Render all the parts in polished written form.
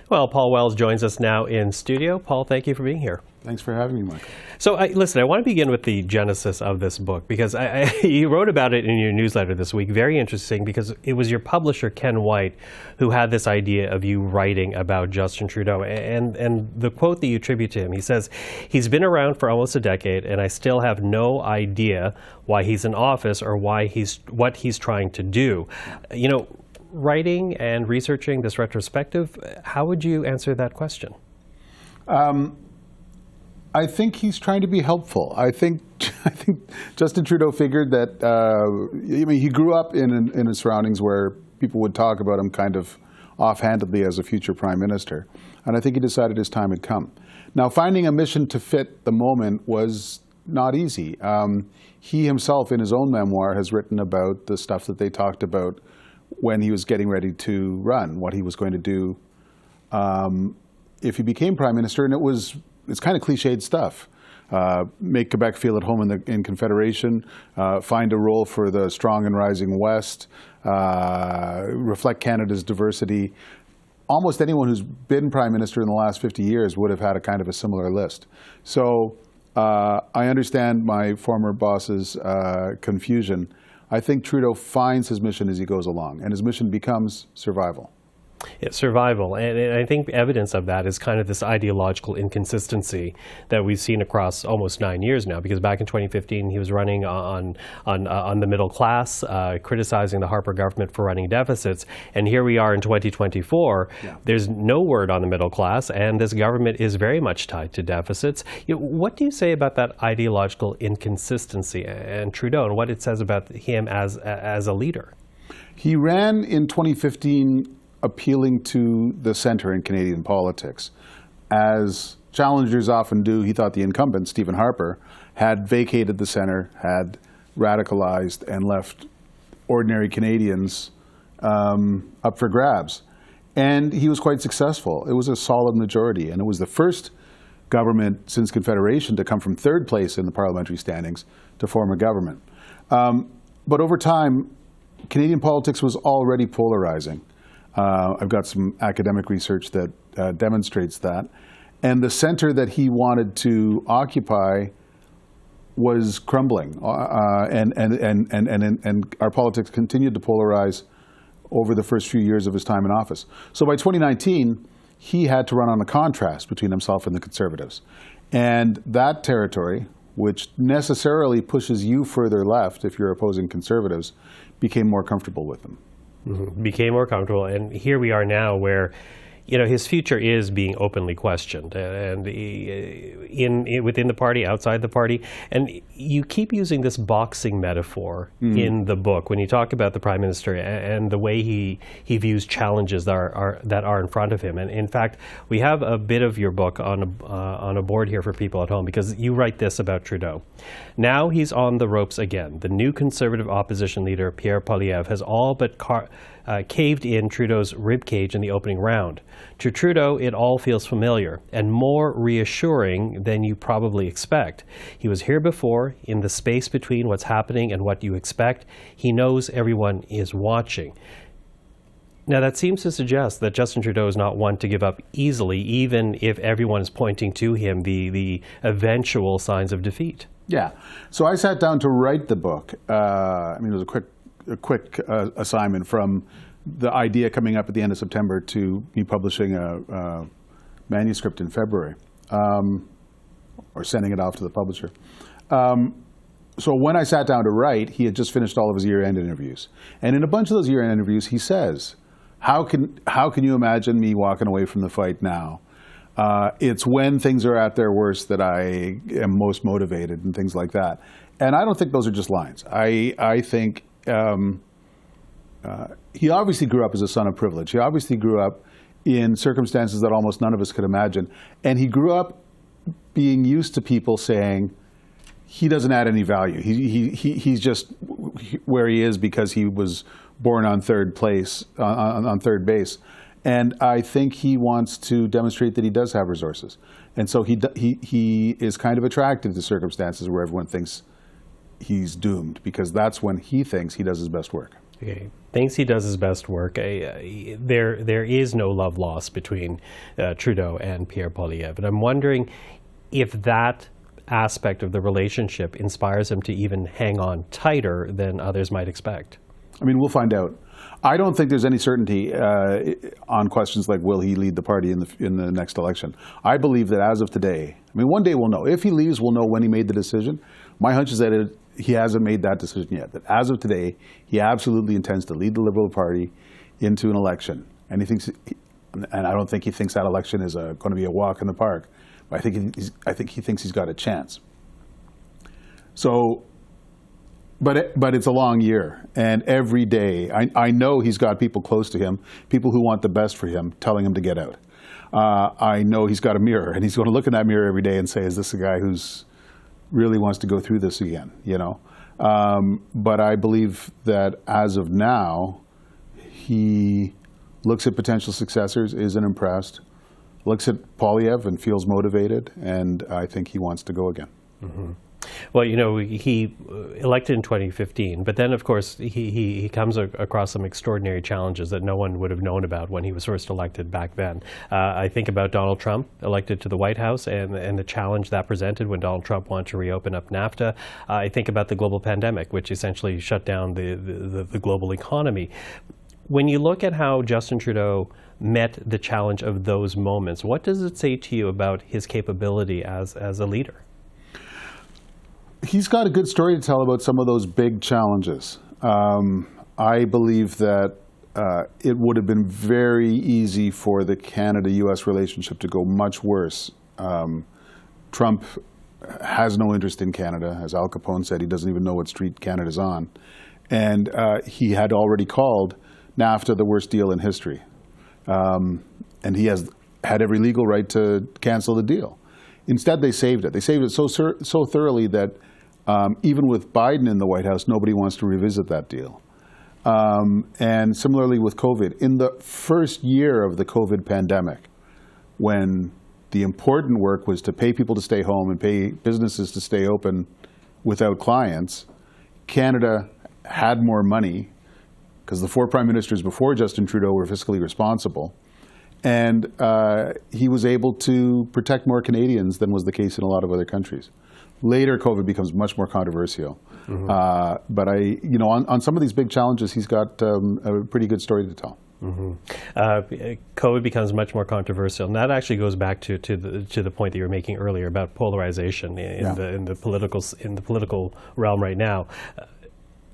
Well, Paul Wells joins us now in studio. Paul, thank you for being here. Thanks for having me, Michael. So, listen, I want to begin with the genesis of this book because you wrote about it in your newsletter this week. Very interesting because it was your publisher, Ken White, who had this idea of you writing about Justin Trudeau. And the quote that you attribute to him, he says, "He's been around for almost a decade, and I still have no idea why he's in office or what he's trying to do." You know, writing and researching this retrospective, how would you answer that question? I think he's trying to be helpful. I think Justin Trudeau figured that. He grew up in his surroundings where people would talk about him kind of offhandedly as a future prime minister, and I think he decided his time had come. Now, finding a mission to fit the moment was not easy. He himself, in his own memoir, has written about the stuff that they talked about when he was getting ready to run, what he was going to do if he became prime minister, and it's kind of cliched stuff. Make Quebec feel at home in Confederation, find a role for the strong and rising West, reflect Canada's diversity. Almost anyone who's been prime minister in the last 50 years would have had a kind of a similar list. So I understand my former boss's confusion. I think Trudeau finds his mission as he goes along, and his mission becomes survival. Yeah, survival, and I think evidence of that is kind of this ideological inconsistency that we've seen across almost 9 years now. Because back in 2015, he was running on the middle class, criticizing the Harper government for running deficits, and here we are in 2024. Yeah. There's no word on the middle class, and this government is very much tied to deficits. What do you say about that ideological inconsistency and Trudeau, and what it says about him as a leader? He ran in 2015. Appealing to the center in Canadian politics. As challengers often do, he thought the incumbent, Stephen Harper, had vacated the center, had radicalized, and left ordinary Canadians up for grabs. And he was quite successful. It was a solid majority, and it was the first government since Confederation to come from third place in the parliamentary standings to form a government. But over time, Canadian politics was already polarizing. I've got some academic research that demonstrates that. And the center that he wanted to occupy was crumbling. And our politics continued to polarize over the first few years of his time in office. So by 2019, he had to run on a contrast between himself and the Conservatives. And that territory, which necessarily pushes you further left if you're opposing Conservatives, became more comfortable with them. Mm-hmm. Became more comfortable, and here we are now where, you know, his future is being openly questioned, and within the party, outside the party. And you keep using this boxing metaphor in the book when you talk about the Prime Minister and the way he views challenges that are in front of him. And in fact, we have a bit of your book on a board here for people at home, because you write this about Trudeau. Now he's on the ropes again. The new Conservative opposition leader, Pierre Poilievre, has all but caved in Trudeau's ribcage in the opening round. To Trudeau, it all feels familiar and more reassuring than you probably expect. He was here before, in the space between what's happening and what you expect. He knows everyone is watching. Now, that seems to suggest that Justin Trudeau is not one to give up easily, even if everyone is pointing to him the eventual signs of defeat. Yeah. So I sat down to write the book. It was a quick assignment from the idea coming up at the end of September to me publishing a manuscript in February, or sending it off to the publisher. So when I sat down to write, he had just finished all of his year-end interviews. And in a bunch of those year-end interviews, he says, how can you imagine me walking away from the fight now? It's when things are at their worst that I am most motivated, and things like that. And I don't think those are just lines. I think he obviously grew up as a son of privilege. He obviously grew up in circumstances that almost none of us could imagine. And he grew up being used to people saying, he doesn't add any value. He's just where he is because he was born on third place, on third base. And I think he wants to demonstrate that he does have resources. And so he is kind of attracted to circumstances where everyone thinks he's doomed, because that's when he thinks he does his best work. Okay. Thinks he does his best work. There is no love lost between Trudeau and Pierre Poilievre. And I'm wondering if that aspect of the relationship inspires him to even hang on tighter than others might expect. I mean, we'll find out. I don't think there's any certainty on questions like will he lead the party in the next election. I believe that as of today, I mean, one day we'll know. If he leaves, we'll know when he made the decision. My hunch is that he hasn't made that decision yet. That as of today, he absolutely intends to lead the Liberal Party into an election. And I don't think he thinks that election is going to be a walk in the park. But I think he thinks he's got a chance. So, but it's a long year, and every day I know he's got people close to him, people who want the best for him, telling him to get out. I know he's got a mirror, and he's going to look in that mirror every day and say, "Is this a guy who's really wants to go through this again?" You know. But I believe that as of now, he looks at potential successors, isn't impressed, looks at Poilievre and feels motivated, and I think he wants to go again. Mm-hmm. Well, you know, he elected in 2015, but then, of course, he comes across some extraordinary challenges that no one would have known about when he was first elected back then. I think about Donald Trump, elected to the White House, and the challenge that presented when Donald Trump wanted to reopen up NAFTA. I think about the global pandemic, which essentially shut down the global economy. When you look at how Justin Trudeau met the challenge of those moments, what does it say to you about his capability as a leader? He's got a good story to tell about some of those big challenges. I believe that it would have been very easy for the Canada-U.S. relationship to go much worse. Trump has no interest in Canada. As Al Capone said, he doesn't even know what street Canada's on. And he had already called NAFTA the worst deal in history. And he has had every legal right to cancel the deal. Instead, they saved it. They saved it so thoroughly that even with Biden in the White House, nobody wants to revisit that deal. And similarly with COVID, in the first year of the COVID pandemic, when the important work was to pay people to stay home and pay businesses to stay open without clients, Canada had more money because the 4 prime ministers before Justin Trudeau were fiscally responsible. And he was able to protect more Canadians than was the case in a lot of other countries. Later, COVID becomes much more controversial. Mm-hmm. But on some of these big challenges, he's got a pretty good story to tell. Mm-hmm. COVID becomes much more controversial, and that actually goes back to the point that you were making earlier about polarization in the political realm right now.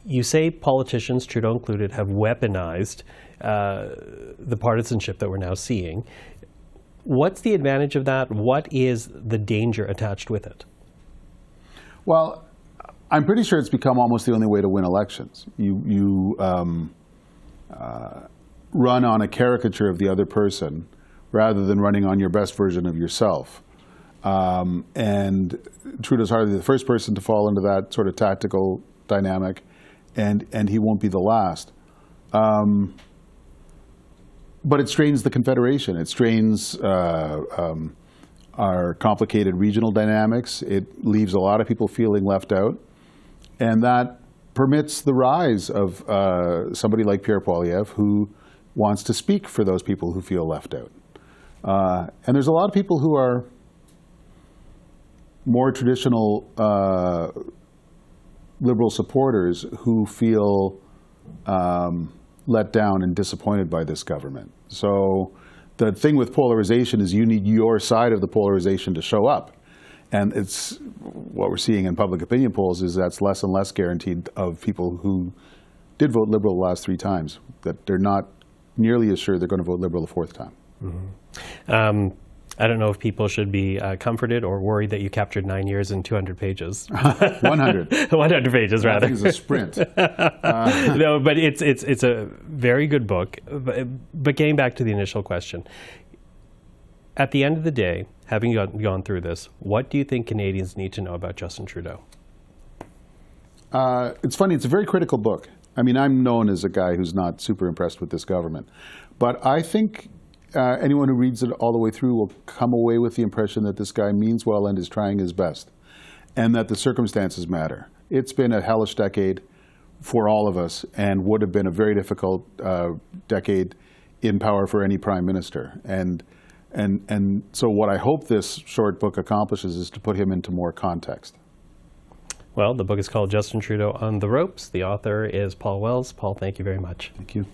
You say politicians, Trudeau included, have weaponized the partisanship that we're now seeing. What's the advantage of that? What is the danger attached with it? Well, I'm pretty sure it's become almost the only way to win elections. You run on a caricature of the other person rather than running on your best version of yourself. And Trudeau's hardly the first person to fall into that sort of tactical dynamic, and he won't be the last. But it strains the Confederation. It strains our complicated regional dynamics. It leaves a lot of people feeling left out. And that permits the rise of somebody like Pierre Poilievre, who wants to speak for those people who feel left out. And there's a lot of people who are more traditional Liberal supporters who feel let down and disappointed by this government. So the thing with polarization is you need your side of the polarization to show up. And it's what we're seeing in public opinion polls is that's less and less guaranteed of people who did vote Liberal the last 3 times, that they're not nearly as sure they're going to vote Liberal the 4th time. Mm-hmm. I don't know if people should be comforted or worried that you captured 9 years in 200 pages. 100. 100 pages, rather. I think it's a sprint. No, but it's a very good book. But getting back to the initial question, at the end of the day, having gone through this, what do you think Canadians need to know about Justin Trudeau? It's funny, it's a very critical book. I mean, I'm known as a guy who's not super impressed with this government. But I think anyone who reads it all the way through will come away with the impression that this guy means well and is trying his best, and that the circumstances matter. It's been a hellish decade for all of us, and would have been a very difficult decade in power for any prime minister. And so what I hope this short book accomplishes is to put him into more context. Well, the book is called Justin Trudeau on the Ropes. The author is Paul Wells. Paul, thank you very much. Thank you.